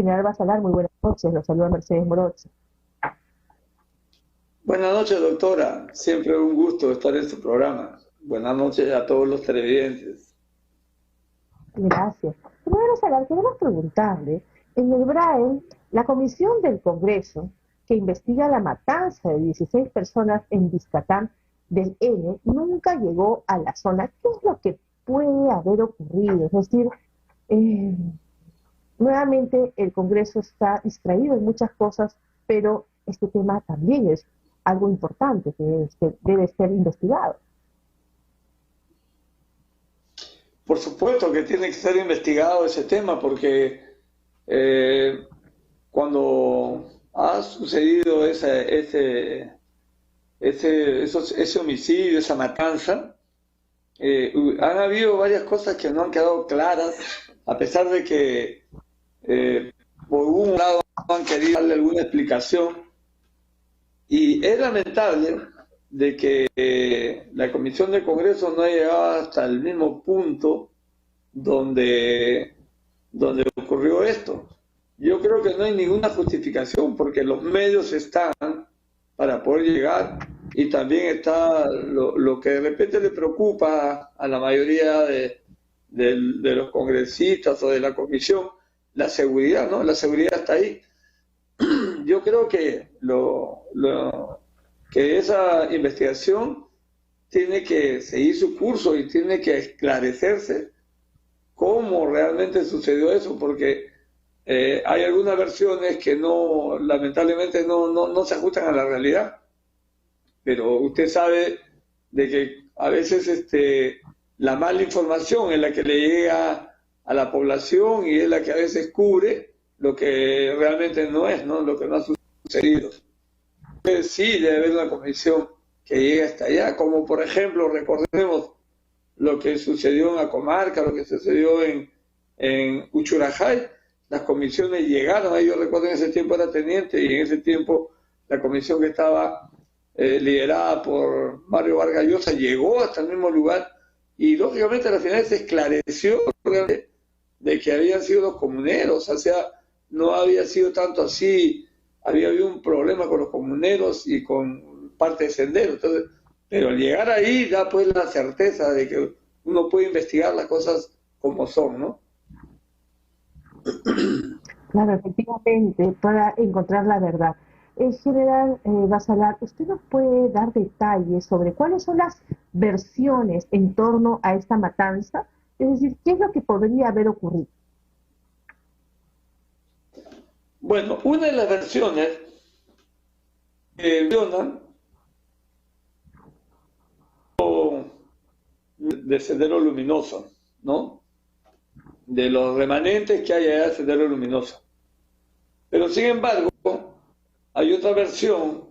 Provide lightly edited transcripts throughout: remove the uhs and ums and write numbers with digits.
General Basalar, muy buenas noches. Los saluda Mercedes Morocho. Buenas noches, doctora. Siempre un gusto estar en su programa. Buenas noches a todos los televidentes. Gracias. General Basalar, queremos preguntarle, en el BRAE, la Comisión del Congreso que investiga la matanza de 16 personas en Vizcatán del N nunca llegó a la zona. ¿Qué es lo que puede haber ocurrido? Es decir, nuevamente el Congreso está distraído en muchas cosas, pero este tema también es algo importante que debe ser investigado. Por supuesto que tiene que ser investigado ese tema porque cuando ha sucedido ese homicidio, esa matanza, han habido varias cosas que no han quedado claras, a pesar de que por un lado han querido darle alguna explicación, y es lamentable de que la Comisión del Congreso no ha llegado hasta el mismo punto donde ocurrió esto. Yo creo que no hay ninguna justificación porque los medios están para poder llegar, y también está lo que de repente le preocupa a la mayoría de los congresistas o de la comisión, la seguridad, ¿no? La seguridad está ahí. Yo creo que que esa investigación tiene que seguir su curso y tiene que esclarecerse cómo realmente sucedió eso, porque hay algunas versiones que lamentablemente no se ajustan a la realidad. Pero usted sabe de que a veces la mala información es la que le llega a la población y es la que a veces cubre lo que realmente no es, ¿no? Lo que no ha sucedido. Entonces, sí debe haber una comisión que llegue hasta allá, como por ejemplo, recordemos lo que sucedió en la comarca, lo que sucedió en Uchurajay. Las comisiones llegaron ahí. Yo recuerdo en ese tiempo era teniente, y en ese tiempo la comisión que estaba liderada por Mario Vargas Llosa llegó hasta el mismo lugar, y lógicamente al final se esclareció de que habían sido los comuneros. O sea, no había sido tanto así, había habido un problema con los comuneros y con parte de Sendero. Entonces, pero al llegar ahí da pues la certeza de que uno puede investigar las cosas como son, ¿no? Claro, efectivamente, para encontrar la verdad. General Basalar, ¿usted nos puede dar detalles sobre cuáles son las versiones en torno a esta matanza? Es decir, ¿qué es lo que podría haber ocurrido? Bueno, una de las versiones que mencionan de Sendero Luminoso, ¿no? De los remanentes que hay allá de Sendero Luminoso. Pero sin embargo, hay otra versión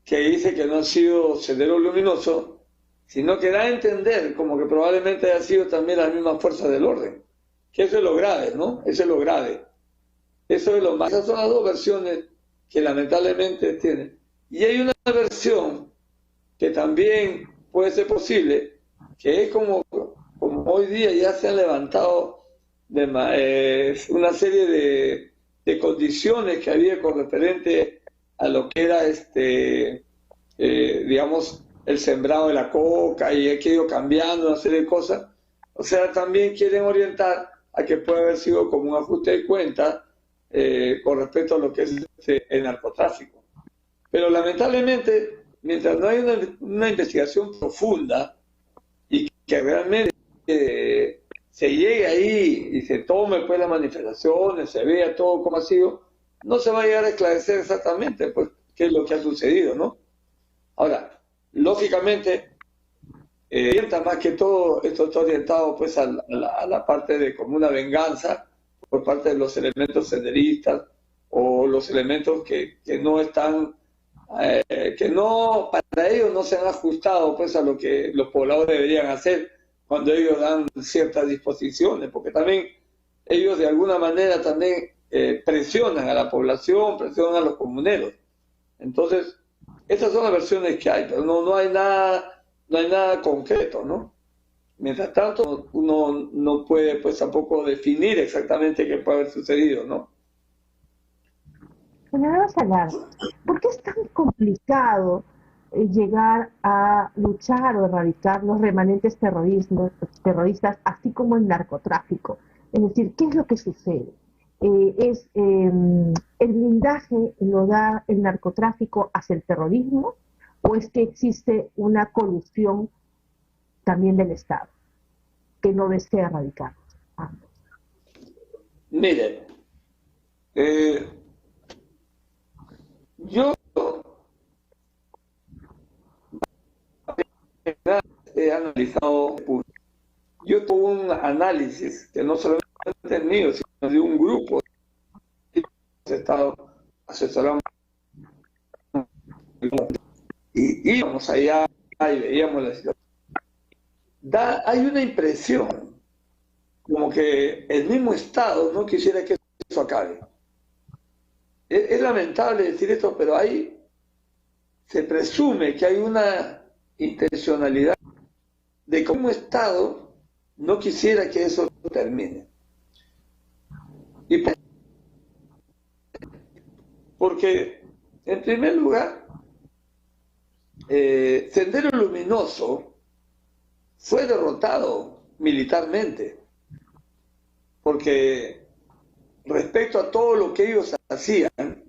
que dice que no ha sido Sendero Luminoso, sino que da a entender como que probablemente haya sido también las mismas fuerzas del orden. Que eso es lo grave, ¿no? Eso es lo grave. Eso es lo más. Esas son las dos versiones que lamentablemente tienen. Y hay una versión que también puede ser posible, que es como hoy día ya se han levantado una serie de condiciones que había con referente a lo que era digamos, el sembrado de la coca, y ha ido cambiando una serie de cosas. O sea, también quieren orientar a que puede haber sido como un ajuste de cuentas con respecto a lo que es el narcotráfico. Pero lamentablemente, mientras no hay una investigación profunda y que realmente se llegue ahí y se tome pues las manifestaciones, se vea todo como ha sido, no se va a llegar a esclarecer exactamente pues qué es lo que ha sucedido, ¿no? Ahora, lógicamente, más que todo esto está orientado pues a la parte de como una venganza por parte de los elementos senderistas o los elementos que no están, que no, para ellos no se han ajustado pues a lo que los pobladores deberían hacer cuando ellos dan ciertas disposiciones, porque también ellos de alguna manera también presionan a la población, presionan a los comuneros. Entonces, esas son las versiones que hay, pero no hay nada concreto, ¿no? Mientras tanto, uno no puede pues tampoco definir exactamente qué puede haber sucedido, ¿no? General Salar, ¿por qué es tan complicado llegar a luchar o erradicar los remanentes terroristas, así como el narcotráfico? Es decir, ¿qué es lo que sucede? ¿El blindaje lo da el narcotráfico hacia el terrorismo o es que existe una colusión también del Estado que no desea erradicar ambos? Mire, yo he analizado, yo tuve un análisis que no solamente es mío, sino de un grupo de Estados asesorando y íbamos allá y veíamos la situación. Hay una impresión como que el mismo Estado no quisiera que eso acabe. Es lamentable decir esto, pero ahí se presume que hay una intencionalidad de que un Estado no quisiera que eso termine. Y porque, en primer lugar, Sendero Luminoso fue derrotado militarmente, porque respecto a todo lo que ellos hacían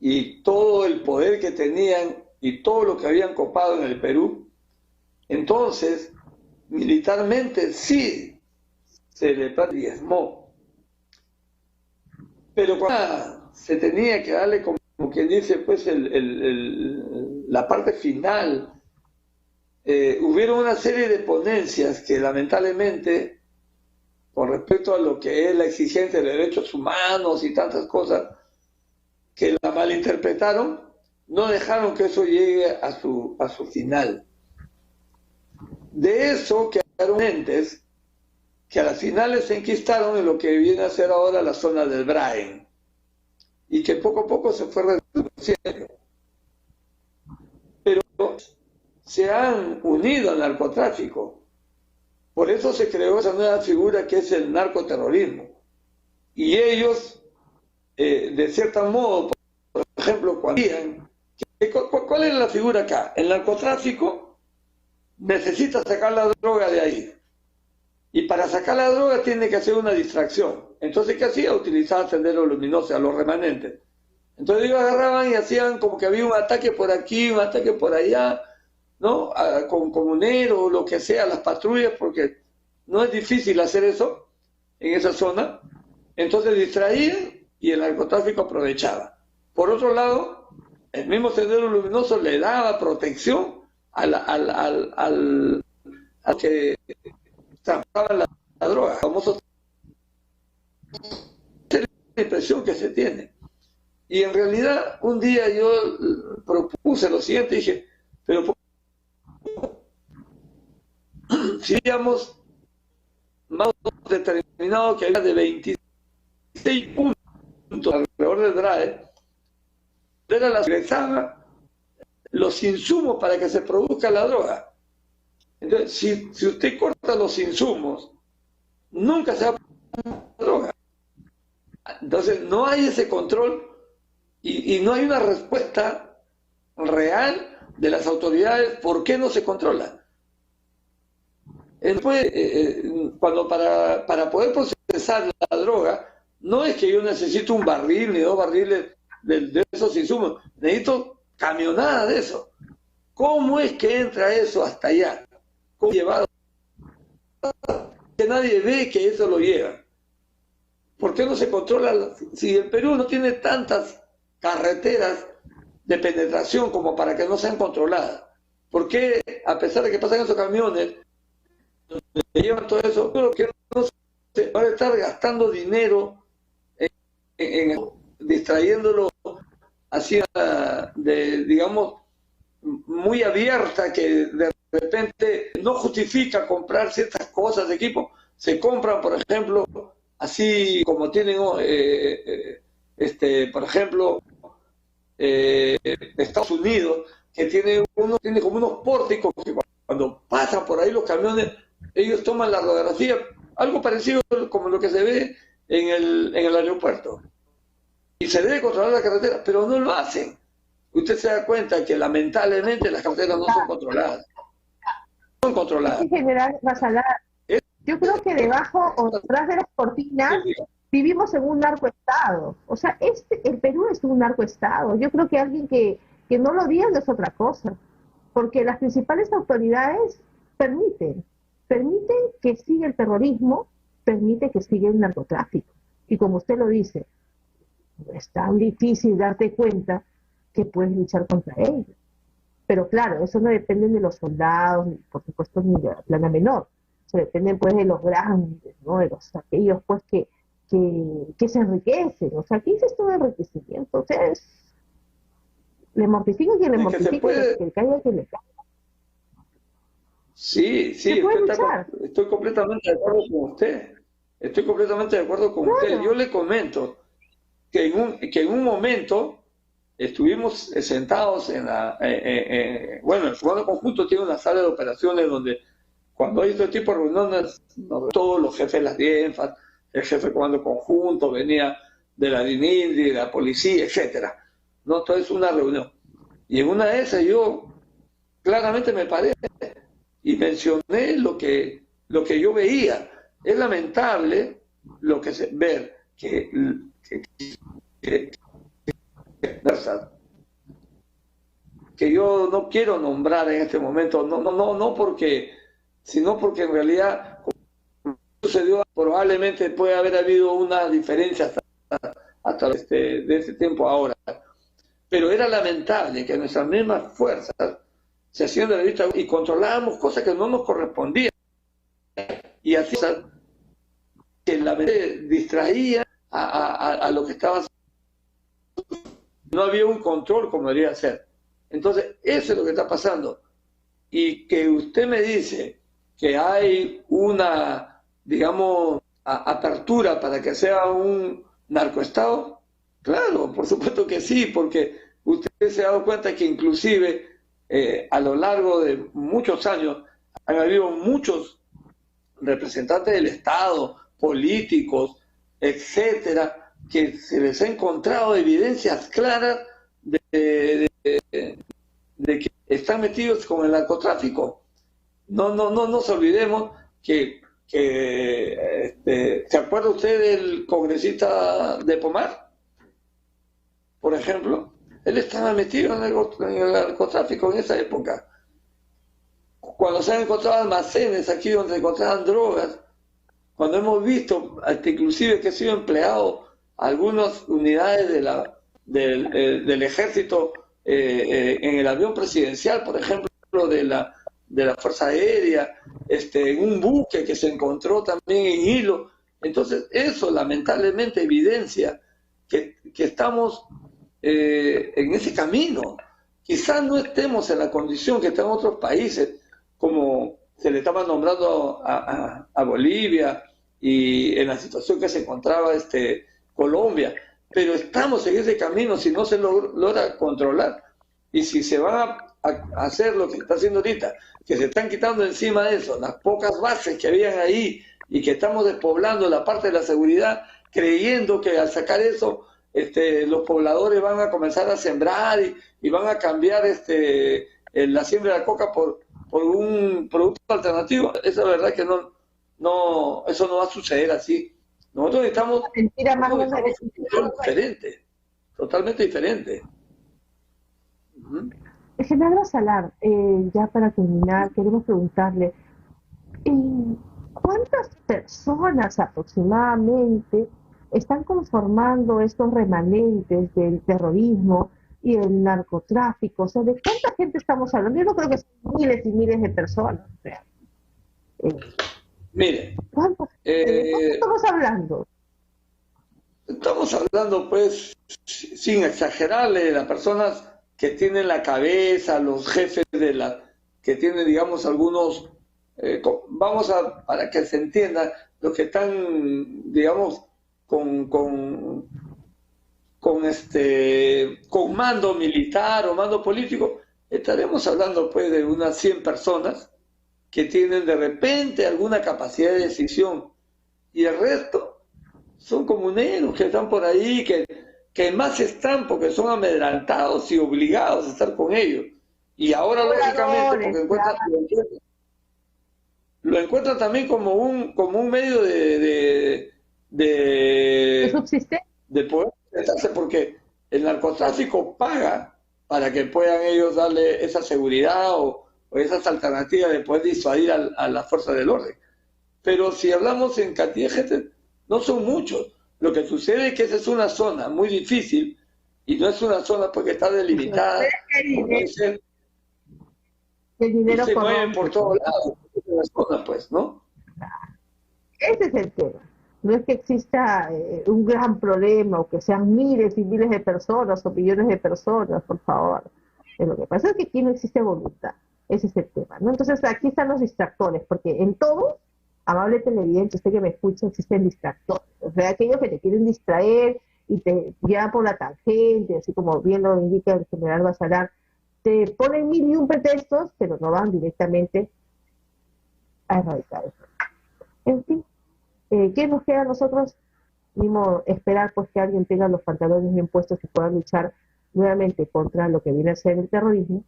y todo el poder que tenían y todo lo que habían copado en el Perú, entonces militarmente sí se le diezmó. Pero cuando se tenía que darle, como quien dice, pues la parte final, hubieron una serie de ponencias que lamentablemente, con respecto a lo que es la exigencia de derechos humanos y tantas cosas, que la malinterpretaron, no dejaron que eso llegue a su final. De eso quedaron entes que a las finales se enquistaron en lo que viene a ser ahora la zona del Braen, y que poco a poco se fue reduciendo. Pero se han unido al narcotráfico. Por eso se creó esa nueva figura que es el narcoterrorismo. Y ellos, de cierto modo, por ejemplo, cuando ¿cuál es la figura acá? El narcotráfico necesita sacar la droga de ahí. Y para sacar la droga tiene que hacer una distracción. Entonces, ¿qué hacía? Utilizaba Sendero Luminoso, a los remanentes. Entonces ellos agarraban y hacían como que había un ataque por aquí, un ataque por allá, ¿no? Con comuneros, lo que sea, las patrullas, porque no es difícil hacer eso en esa zona. Entonces distraían y el narcotráfico aprovechaba. Por otro lado, el mismo Sendero Luminoso le daba protección al que trabajaban la droga, famoso. Es la impresión que se tiene. Y en realidad, un día yo propuse lo siguiente, dije, pero si digamos más determinado que había de 26 puntos alrededor del DRAE, era la que regresaba los insumos para que se produzca la droga. Entonces, si usted corta los insumos, nunca se va a producir droga. Entonces, no hay ese control y no hay una respuesta real de las autoridades por qué no se controla. Después, cuando para poder procesar la droga, no es que yo necesito un barril ni dos barriles de esos insumos, necesito camionada de eso. ¿Cómo es que entra eso hasta allá? ¿Cómo llevado? Que nadie ve que eso lo lleva. ¿Por qué no se controla? Si el Perú no tiene tantas carreteras de penetración como para que no sean controladas, ¿por qué, a pesar de que pasan esos camiones, llevan todo eso? Creo que no se va a estar gastando dinero en distrayéndolo así, digamos, muy abierta, que de repente no justifica comprar ciertas cosas de equipo. Se compran, por ejemplo, así como tienen, por ejemplo, Estados Unidos, que tiene como unos pórticos que cuando pasan por ahí los camiones, ellos toman la radiografía, algo parecido como lo que se ve en el aeropuerto. y se debe controlar la carretera, pero no lo hacen. Usted se da cuenta que lamentablemente las carreteras no son controladas. Son controladas. En general, Basalar, yo creo que debajo o detrás de las cortinas vivimos en un narcoestado. O sea, el Perú es un narcoestado. Yo creo que alguien que no lo diga es otra cosa. Porque las principales autoridades permiten que siga el terrorismo, permite que siga el narcotráfico. Y como usted lo dice, es tan difícil darte cuenta que puedes luchar contra ellos. Pero claro, eso no depende de los soldados, ni, por supuesto, ni de la plana menor. Eso depende pues de los grandes, ¿no? De aquellos pues que se enriquecen. O sea, aquí es todo enriquecimiento. O sea, le mortifica quien le mortifica, que le caiga quien le caiga. Sí, estoy completamente de acuerdo con usted. Estoy completamente de acuerdo con usted. Yo le comento que en un momento estuvimos sentados en bueno, el Comando Conjunto tiene una sala de operaciones donde cuando hay este tipo de reuniones, todos los jefes de las DIENFAS, el jefe de Comando Conjunto, venía de la DININDI, de la policía, etcétera. No, entonces es una reunión. Y en una de esas yo claramente me paré y mencioné lo que yo veía. Es lamentable ver que yo no quiero nombrar en este momento, no porque, sino porque en realidad como sucedió, probablemente puede haber habido una diferencia hasta de este tiempo ahora, pero era lamentable que nuestras mismas fuerzas se hacían de la vista y controlábamos cosas que no nos correspondían, y así que la mente distraía a lo que estaba haciendo. No había un control como debería ser. Entonces, eso es lo que está pasando. Y que usted me dice que hay una, digamos, apertura para que sea un narcoestado, claro, por supuesto que sí, porque usted se ha dado cuenta que inclusive a lo largo de muchos años han habido muchos representantes del Estado, políticos, etcétera, que se les ha encontrado evidencias claras de que están metidos con el narcotráfico. No nos olvidemos que ¿se acuerda usted del congresista de Pomar? Por ejemplo, él estaba metido en el narcotráfico en esa época. Cuando se han encontrado almacenes aquí donde se encontraban drogas, cuando hemos visto hasta inclusive que ha sido empleado algunas unidades del ejército en el avión presidencial, por ejemplo, de la Fuerza Aérea, en un buque que se encontró también en Hilo. Entonces, eso lamentablemente evidencia que estamos en ese camino. Quizás no estemos en la condición que están otros países, como se le estaba nombrando a Bolivia y en la situación que se encontraba Colombia, pero estamos en ese camino si no se logra controlar. Y si se va a hacer lo que se está haciendo ahorita, que se están quitando encima de eso las pocas bases que habían ahí y que estamos despoblando la parte de la seguridad, creyendo que al sacar eso los pobladores van a comenzar a sembrar y van a cambiar la siembra de la coca por un producto alternativo. Esa es la verdad que eso no va a suceder así. Nosotros estamos totalmente diferente. General Basalar, ya para terminar, queremos preguntarle, ¿cuántas personas aproximadamente están conformando estos remanentes del terrorismo y el narcotráfico? O sea, ¿de cuánta gente estamos hablando? Yo no creo que son miles y miles de personas. O sea, mire, ¿cuánto estamos hablando? Estamos hablando, pues, sin exagerarle, de las personas que tienen la cabeza, los jefes que tienen, digamos, algunos, para que se entienda, los que están, digamos, con mando militar o mando político, estaremos hablando, pues, de unas 100 personas que tienen de repente alguna capacidad de decisión, y el resto son comuneros que están por ahí, que que más están porque son amedrentados y obligados a estar con ellos. Y ahora, lógicamente, porque lo encuentran también como un medio ¿De subsistencia? de poder presentarse, porque el narcotráfico paga para que puedan ellos darle esa seguridad o esas alternativas de poder disuadir a la fuerza del orden. Pero si hablamos en cantidad de gente, no son muchos. Lo que sucede es que esa es una zona muy difícil y no es una zona porque está delimitada. El dinero se mueven por todos lados. Es una zona, pues, ¿no? Ese es el tema. No es que exista un gran problema o que sean miles y miles de personas o millones de personas, por favor. Lo que pasa es que aquí no existe voluntad. Ese es el tema, ¿no? Entonces aquí están los distractores, porque en todo, amable televidente, usted que me escucha, existen distractores. O sea, aquellos que te quieren distraer y te llevan por la tangente, así como bien lo indica el general Basalar, te ponen 1001 pretextos, pero no van directamente a erradicar eso. En fin, ¿qué nos queda a nosotros? Mismo esperar pues que alguien tenga los pantalones bien puestos y pueda luchar nuevamente contra lo que viene a ser el terrorismo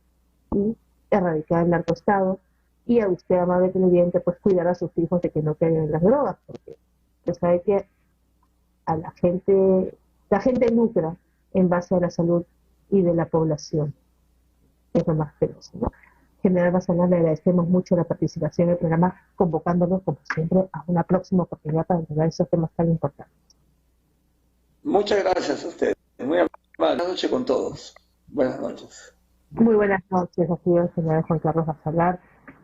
y erradicar el narcoestado, y a usted, amable televidente, pues cuidar a sus hijos de que no caigan en las drogas, porque usted sabe que a la gente lucra en base a la salud y de la población. Es lo más peligroso, ¿no? General Basalar, le agradecemos mucho la participación en el programa, convocándonos, como siempre, a una próxima oportunidad para entender esos temas tan importantes. Muchas gracias a ustedes. Muy amable. Buenas noches con todos. Buenas noches. Muy buenas noches, ha sido el general Juan Carlos Basalar.